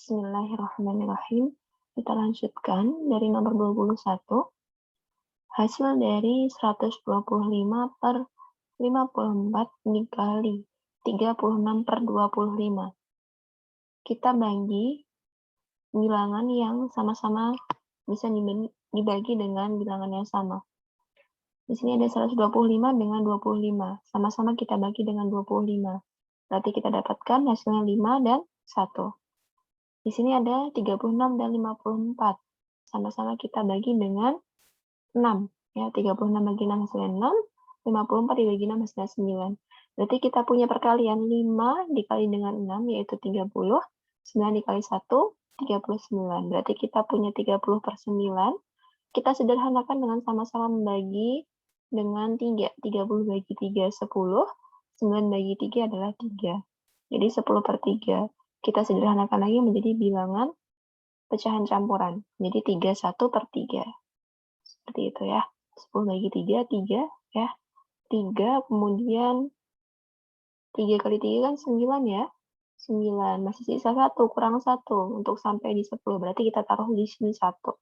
Bismillahirrahmanirrahim. Kita lanjutkan dari nomor 21. Hasil dari 125 per 54 dikali 36 per 25. Kita bagi bilangan yang sama-sama bisa dibagi dengan bilangan yang sama. Di sini ada 125 dengan 25. Sama-sama kita bagi dengan 25. Berarti kita dapatkan hasilnya 5 dan 1. Di sini ada 36 dan 54. Sama-sama kita bagi dengan 6. Ya, 36 bagi 6 hasilnya 6, 54 dibagi 6 hasilnya 9. Berarti kita punya perkalian 5 dikali dengan 6, yaitu 30. 9 dikali 1, 39. Berarti kita punya 30 per 9. Kita sederhanakan dengan sama-sama membagi dengan 3. 30 bagi 3, 10. 9 bagi 3 adalah 3. Jadi 10 per 3. Kita sederhanakan lagi menjadi bilangan pecahan campuran. Jadi 3, 1 per 3. Seperti itu ya. 10 bagi 3, 3 ya. 3, kemudian 3 kali 3 kan 9 ya. 9, masih sisa 1, kurang 1 untuk sampai di 10. Berarti kita taruh di sini 1.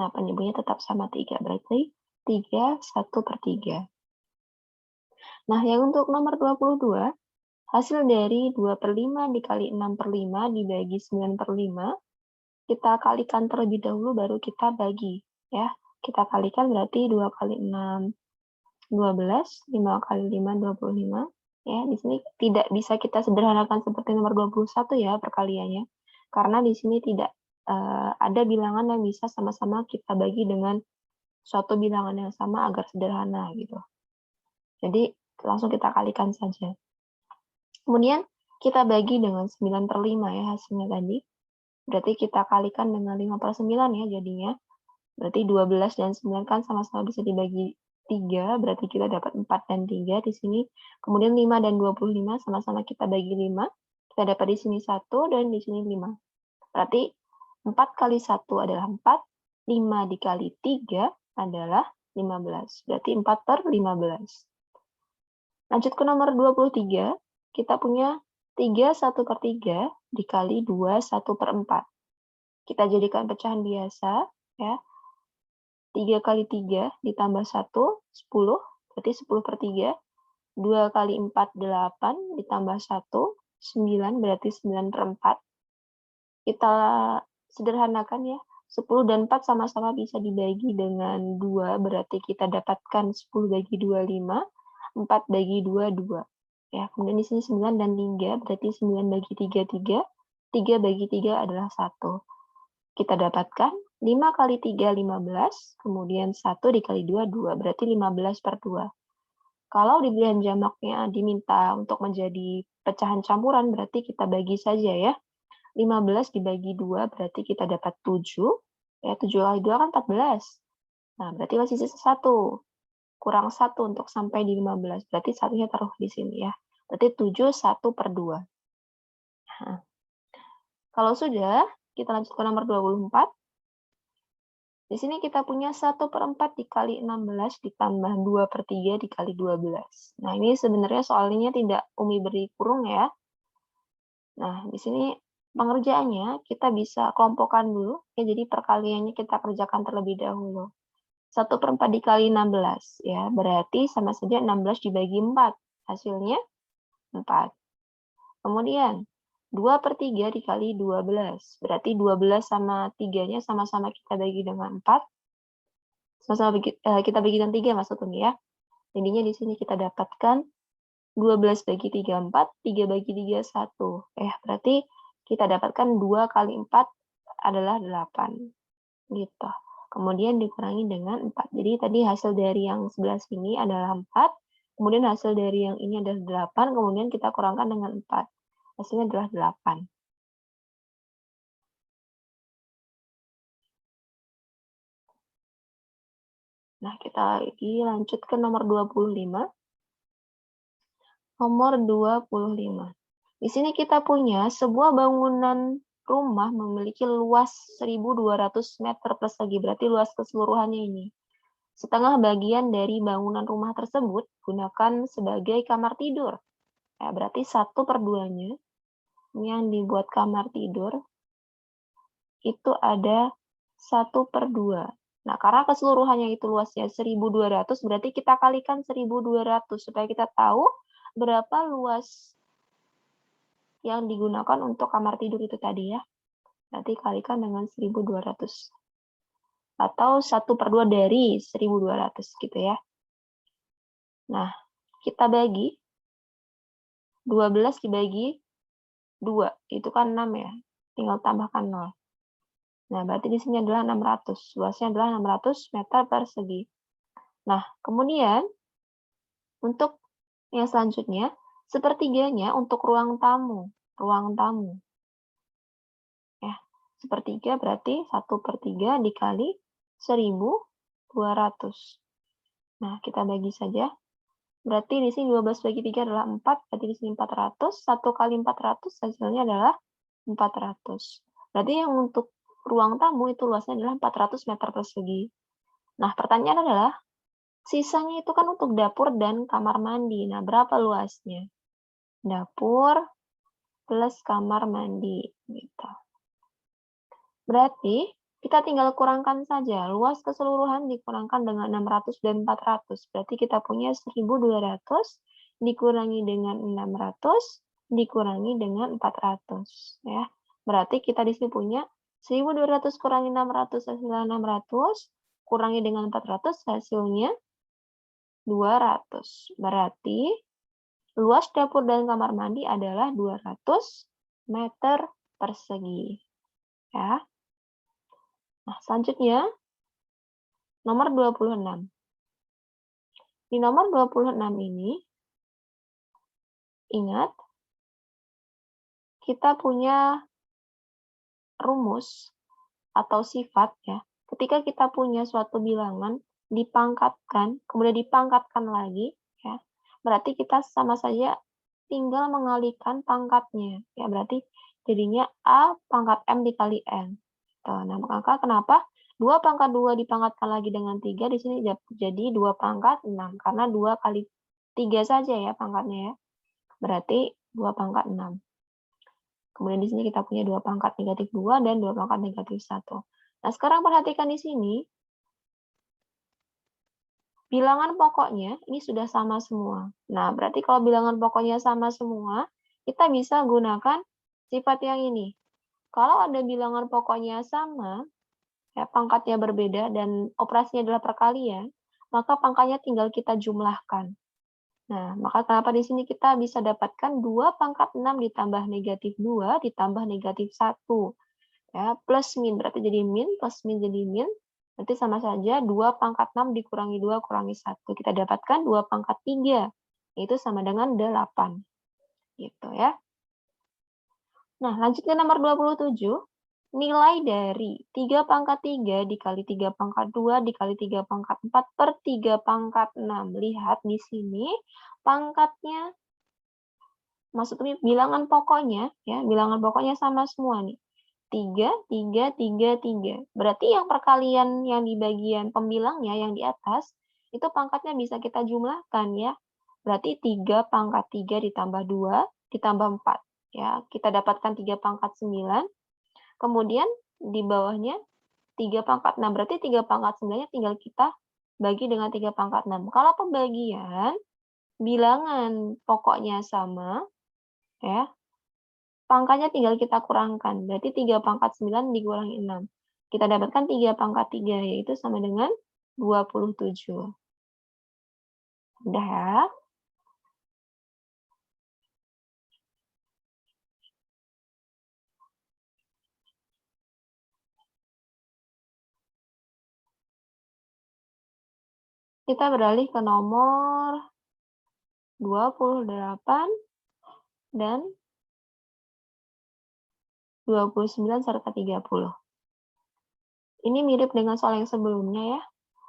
Nah, penyebutnya tetap sama 3. Berarti 3, 1 per 3. Nah, yang untuk nomor 22, hasil dari 2 per 5 dikali 6 per 5 dibagi 9 per 5, kita kalikan terlebih dahulu baru kita bagi. Ya, kita kalikan berarti 2 kali 6, 12, 5 kali 5, 25. Ya, di sini tidak bisa kita sederhanakan seperti nomor 21 ya perkaliannya. Karena di sini tidak ada bilangan yang bisa sama-sama kita bagi dengan suatu bilangan yang sama agar sederhana gitu. Jadi langsung kita kalikan saja. Kemudian kita bagi dengan 9 per 5 ya hasilnya tadi. Berarti kita kalikan dengan 5 per 9 ya jadinya. Berarti 12 dan 9 kan sama-sama bisa dibagi 3, berarti kita dapat 4 dan 3 di sini. Kemudian 5 dan 25 sama-sama kita bagi 5. Kita dapat di sini 1 dan di sini 5. Berarti 4 kali 1 adalah 4, 5 dikali 3 adalah 15. Berarti 4 per 15. Lanjut ke nomor 23. Kita punya 3 1 per 3 dikali 2 1 per 4. Kita jadikan pecahan biasa. Ya. 3 kali 3 ditambah 1, 10. Berarti 10 per 3. 2 kali 4, 8. Ditambah 1, 9. Berarti 9 per 4. Kita sederhanakan ya. 10 dan 4 sama-sama bisa dibagi dengan 2. Berarti kita dapatkan 10 bagi 2, 5. 4 bagi 2, 2. Ya, kemudian di sini 9 dan 3, berarti 9 bagi 3, 3. 3 bagi 3 adalah 1. Kita dapatkan 5 kali 3, 15. Kemudian 1 dikali 2, 2. Berarti 15 per 2. Kalau di pilihan jamaknya diminta untuk menjadi pecahan campuran, berarti kita bagi saja ya. 15 dibagi 2, berarti kita dapat 7. Ya, 7 kali 2 kan 14. Nah, berarti masih sisa 1. Kurang 1 untuk sampai di 15. Berarti satunya taruh di sini ya. Berarti 7, 1 per 2. Nah, kalau sudah, kita lanjut ke nomor 24. Di sini kita punya 1 per 4 dikali 16 ditambah 2 per 3 dikali 12. Nah, ini sebenarnya soalnya tidak Umi beri kurung ya. Nah, di sini pengerjaannya kita bisa kelompokkan dulu. Ya, jadi perkaliannya kita kerjakan terlebih dahulu. 1 per 4 dikali 16, ya, berarti sama saja 16 dibagi 4. Hasilnya 4. Kemudian, 2 per 3 dikali 12. Berarti 12 sama 3-nya sama-sama kita bagi dengan 4. Sama-sama kita bagi dengan 3 maksudnya ya. Jadinya di sini kita dapatkan 12 bagi 3, 4. 3 bagi 3, 1. Berarti kita dapatkan 2 kali 4 adalah 8. Gitu. Kemudian dikurangi dengan 4. Jadi tadi hasil dari yang sebelah sini adalah 4. Kemudian hasil dari yang ini adalah 8. Kemudian kita kurangkan dengan 4. Hasilnya adalah 8. Nah, kita lagi lanjut ke nomor 25. Nomor 25. Di sini kita punya sebuah bangunan rumah memiliki luas 1.200 meter persegi. Berarti luas keseluruhannya ini. Setengah bagian dari bangunan rumah tersebut gunakan sebagai kamar tidur. Ya, berarti 1 per 2-nya yang dibuat kamar tidur itu ada 1/2. Nah, karena keseluruhannya itu luasnya 1.200, berarti kita kalikan 1.200 supaya kita tahu berapa luas yang digunakan untuk kamar tidur itu tadi ya. Nanti kalikan dengan 1.200. Atau 1/2 dari 1.200 gitu ya. Nah, kita bagi 12 dibagi 2, itu kan 6 ya. Tinggal tambahkan 0. Nah, berarti di sini adalah 600. Luasnya adalah 600 meter persegi. Nah, kemudian untuk yang selanjutnya, sepertiganya untuk ruang tamu. Ruang tamu. Ya, sepertiga berarti 1/3 dikali 1.200. Nah, kita bagi saja. Berarti di sini 12 bagi 3 adalah 4, berarti di sini 400. 1 kali 400 hasilnya adalah 400. Berarti yang untuk ruang tamu itu luasnya adalah 400 meter persegi. Nah, pertanyaan adalah, sisanya itu kan untuk dapur dan kamar mandi. Nah, berapa luasnya? Dapur plus kamar mandi. Gitu. Berarti, kita tinggal kurangkan saja. Luas keseluruhan dikurangkan dengan 600 dan 400. Berarti kita punya 1.200 dikurangi dengan 600 dikurangi dengan 400. Ya. Berarti kita di sini punya 1.200 kurangi 600 hasilnya 600, kurangi dengan 400 hasilnya 200. Berarti luas dapur dan kamar mandi adalah 200 meter persegi. Ya. Nah, selanjutnya nomor 26. Di nomor 26 ini, ingat, kita punya rumus atau sifat ya. Ketika kita punya suatu bilangan dipangkatkan, kemudian dipangkatkan lagi, ya, berarti kita sama saja tinggal mengalihkan pangkatnya. Ya, berarti jadinya A pangkat M dikali N. Nah, maka kenapa 2 pangkat 2 dipangkatkan lagi dengan 3, di sini jadi 2 pangkat 6. Karena 2 kali 3 saja ya pangkatnya ya. Berarti 2 pangkat 6. Kemudian di sini kita punya 2 pangkat negatif 2 dan 2 pangkat negatif 1. Nah, sekarang perhatikan di sini. Bilangan pokoknya ini sudah sama semua. Nah, berarti kalau bilangan pokoknya sama semua, kita bisa gunakan sifat yang ini. Kalau ada bilangan pokoknya sama, ya, pangkatnya berbeda dan operasinya adalah perkalian, maka pangkatnya tinggal kita jumlahkan. Nah, maka kenapa di sini kita bisa dapatkan 2 pangkat 6 ditambah negatif 2 ditambah negatif 1. Ya, plus min, berarti jadi min, plus min jadi min. Berarti sama saja 2 pangkat 6 dikurangi 2 kurangi 1. Kita dapatkan 2 pangkat 3, yaitu sama dengan 8. Gitu ya. Nah, lanjut ke nomor 27. Nilai dari 3 pangkat 3 dikali 3 pangkat 2 dikali 3 pangkat 4 per 3 pangkat 6. Lihat di sini pangkatnya, maksudnya bilangan pokoknya, ya, bilangan pokoknya sama semua nih. 3, 3, 3, 3. Berarti yang perkalian yang di bagian pembilangnya yang di atas, itu pangkatnya bisa kita jumlahkan ya. Berarti 3 pangkat 3 ditambah 2 ditambah 4. Ya, kita dapatkan 3 pangkat 9. Kemudian di bawahnya 3 pangkat 6. Berarti 3 pangkat 9-nya tinggal kita bagi dengan 3 pangkat 6. Kalau pembagian, bilangan pokoknya sama, ya, pangkatnya tinggal kita kurangkan. Berarti 3 pangkat 9 dikurangi 6. Kita dapatkan 3 pangkat 3, yaitu sama dengan 27. Udah ya? Kita beralih ke nomor 28 dan 29 serta 30. Ini mirip dengan soal yang sebelumnya ya.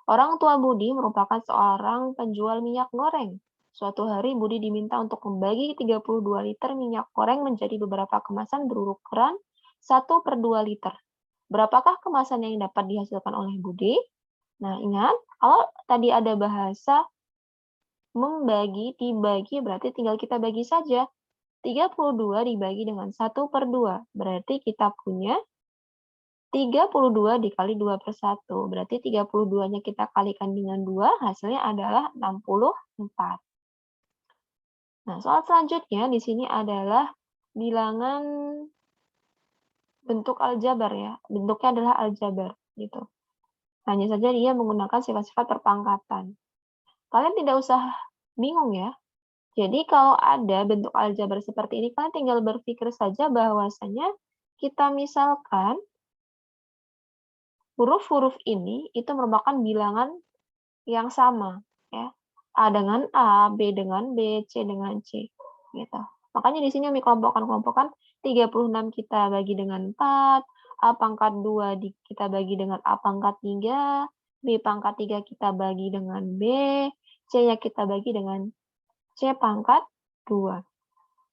Orang tua Budi merupakan seorang penjual minyak goreng. Suatu hari Budi diminta untuk membagi 32 liter minyak goreng menjadi beberapa kemasan berukuran 1/2 liter. Berapakah kemasan yang dapat dihasilkan oleh Budi? Nah, ingat, kalau tadi ada bahasa membagi, dibagi, berarti tinggal kita bagi saja. 32 dibagi dengan 1/2. Berarti kita punya 32 dikali 2/1. Berarti 32-nya kita kalikan dengan 2, hasilnya adalah 64. Nah, soal selanjutnya di sini adalah bilangan bentuk aljabar ya. Bentuknya adalah aljabar gitu. Hanya saja dia menggunakan sifat-sifat perpangkatan. Kalian tidak usah bingung ya. Jadi kalau ada bentuk aljabar seperti ini, kalian tinggal berpikir saja bahwasanya kita misalkan huruf-huruf ini itu merupakan bilangan yang sama ya. A dengan A, B dengan B, C dengan C gitu. Makanya di sini Umi kelompokkan 36 kita bagi dengan 4, A pangkat 2 kita bagi dengan A pangkat 3, B pangkat 3 kita bagi dengan B, C-nya kita bagi dengan C pangkat 2.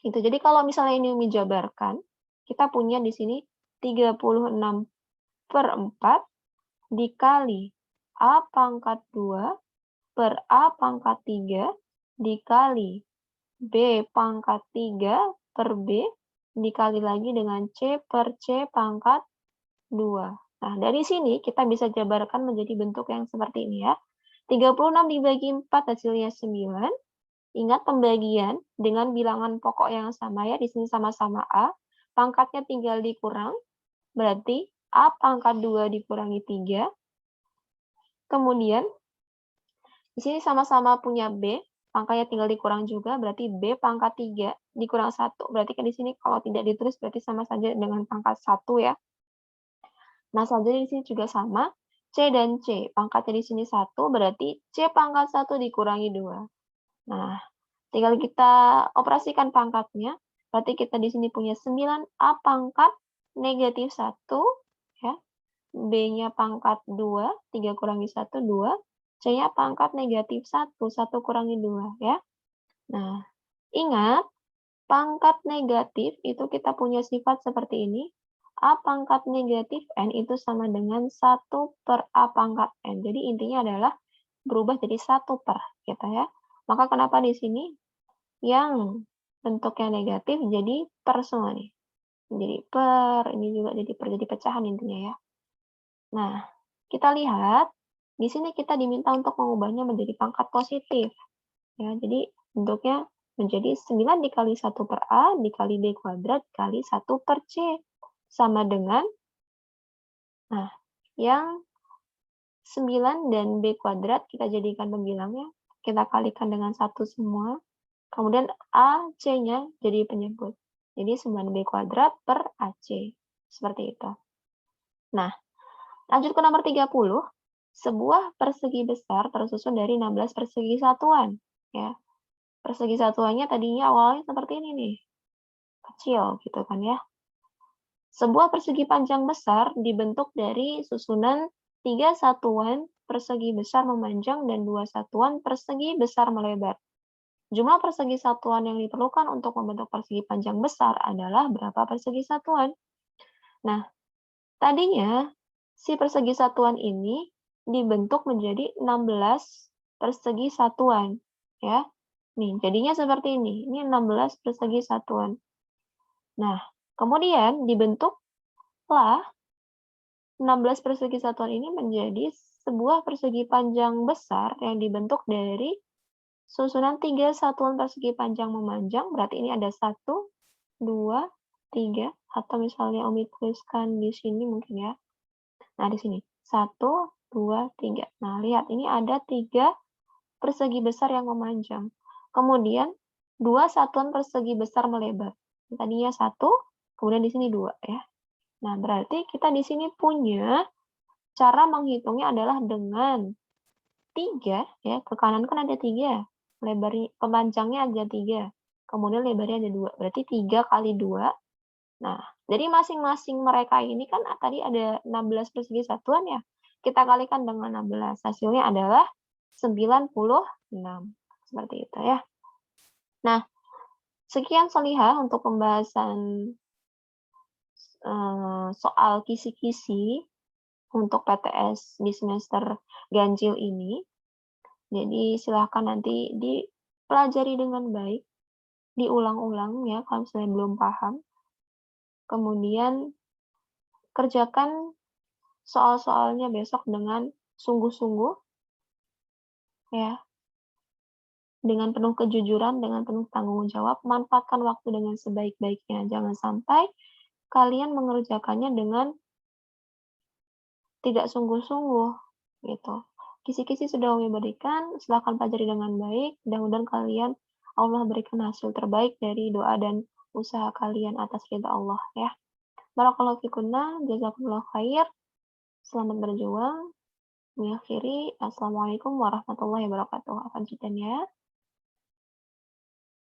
Gitu. Jadi kalau misalnya ini Umi jabarkan, kita punya di sini 36/4 dikali A pangkat 2 per A pangkat 3 dikali B pangkat 3 per B dikali lagi dengan C per C pangkat 2. Nah, dari sini kita bisa jabarkan menjadi bentuk yang seperti ini ya. 36 dibagi 4 hasilnya 9. Ingat pembagian dengan bilangan pokok yang sama ya. Di sini sama-sama A. Pangkatnya tinggal dikurang. Berarti A pangkat 2 dikurangi 3. Kemudian di sini sama-sama punya B, pangkatnya tinggal dikurang juga, berarti B pangkat 3 dikurang 1. Berarti kan di sini kalau tidak ditulis berarti sama saja dengan pangkat 1 ya. Nah, selanjutnya di sini juga sama, C dan C. Pangkatnya di sini 1, berarti C pangkat 1 dikurangi 2. Nah, tinggal kita operasikan pangkatnya, berarti kita di sini punya 9A pangkat negatif 1, ya. B-nya pangkat 2, 3 kurangi 1, 2. C-nya pangkat negatif 1, 1 kurangi 2, ya. Nah, ingat, pangkat negatif itu kita punya sifat seperti ini. A pangkat negatif N itu sama dengan 1 per A pangkat N. Jadi intinya adalah berubah jadi 1 per, gitu ya. Maka kenapa di sini yang bentuknya negatif jadi per semua nih. Jadi per, ini juga jadi per, jadi pecahan intinya ya. Nah, kita lihat, di sini kita diminta untuk mengubahnya menjadi pangkat positif. Ya, jadi bentuknya menjadi 9 dikali 1 per A dikali B kuadrat kali 1 per C. Sama dengan, nah, yang 9 dan B kuadrat kita jadikan pembilangnya. Kita kalikan dengan 1 semua. Kemudian A, C-nya jadi penyebut. Jadi 9B kuadrat per AC. Seperti itu. Nah, lanjut ke nomor 30. Sebuah persegi besar tersusun dari 16 persegi satuan. Ya. Persegi satuannya tadinya awalnya seperti ini nih. Kecil gitu kan ya. Sebuah persegi panjang besar dibentuk dari susunan 3 satuan persegi besar memanjang dan 2 satuan persegi besar melebar. Jumlah persegi satuan yang diperlukan untuk membentuk persegi panjang besar adalah berapa persegi satuan? Nah, tadinya si persegi satuan ini dibentuk menjadi 16 persegi satuan, ya. Nih, jadinya seperti ini. Ini 16 persegi satuan. Nah, kemudian dibentuklah 16 persegi satuan ini menjadi sebuah persegi panjang besar yang dibentuk dari susunan 3 satuan persegi panjang memanjang, berarti ini ada 1, 2, 3, atau misalnya Umi tuliskan di sini mungkin ya. Nah, di sini. 1, 2, 3. Nah, lihat, ini ada 3 persegi besar yang memanjang. Kemudian, 2 satuan persegi besar melebar. Tadinya 1, kemudian di sini 2 ya. Nah, berarti kita di sini punya cara menghitungnya adalah dengan 3, ya, ke kanan kan ada 3. Lebarnya, pemanjangnya ada 3, kemudian lebarnya ada 2, berarti 3 kali 2. Nah, jadi masing-masing mereka ini kan tadi ada 16 persegi satuan ya, kita kalikan dengan 16, hasilnya adalah 96, seperti itu ya. Nah, sekian Solihah untuk pembahasan soal kisi-kisi untuk PTS di semester ganjil ini. Jadi silahkan nanti dipelajari dengan baik. diulang-ulang ya kalau misalnya belum paham. Kemudian kerjakan soal-soalnya besok dengan sungguh-sungguh ya, dengan penuh kejujuran, dengan penuh tanggung jawab, manfaatkan waktu dengan sebaik-baiknya. Jangan sampai kalian mengerjakannya dengan tidak sungguh-sungguh, gitu. Kisi-kisi sudah Umi berikan, silakan pelajari dengan baik, mudah-mudahan kalian Allah berikan hasil terbaik dari doa dan usaha kalian atas ridha Allah ya. Barakallahu fikunna, jazakumullah khair. Selamat berjuang. Mengakhiri, Assalamualaikum warahmatullahi wabarakatuh. Afwan ya.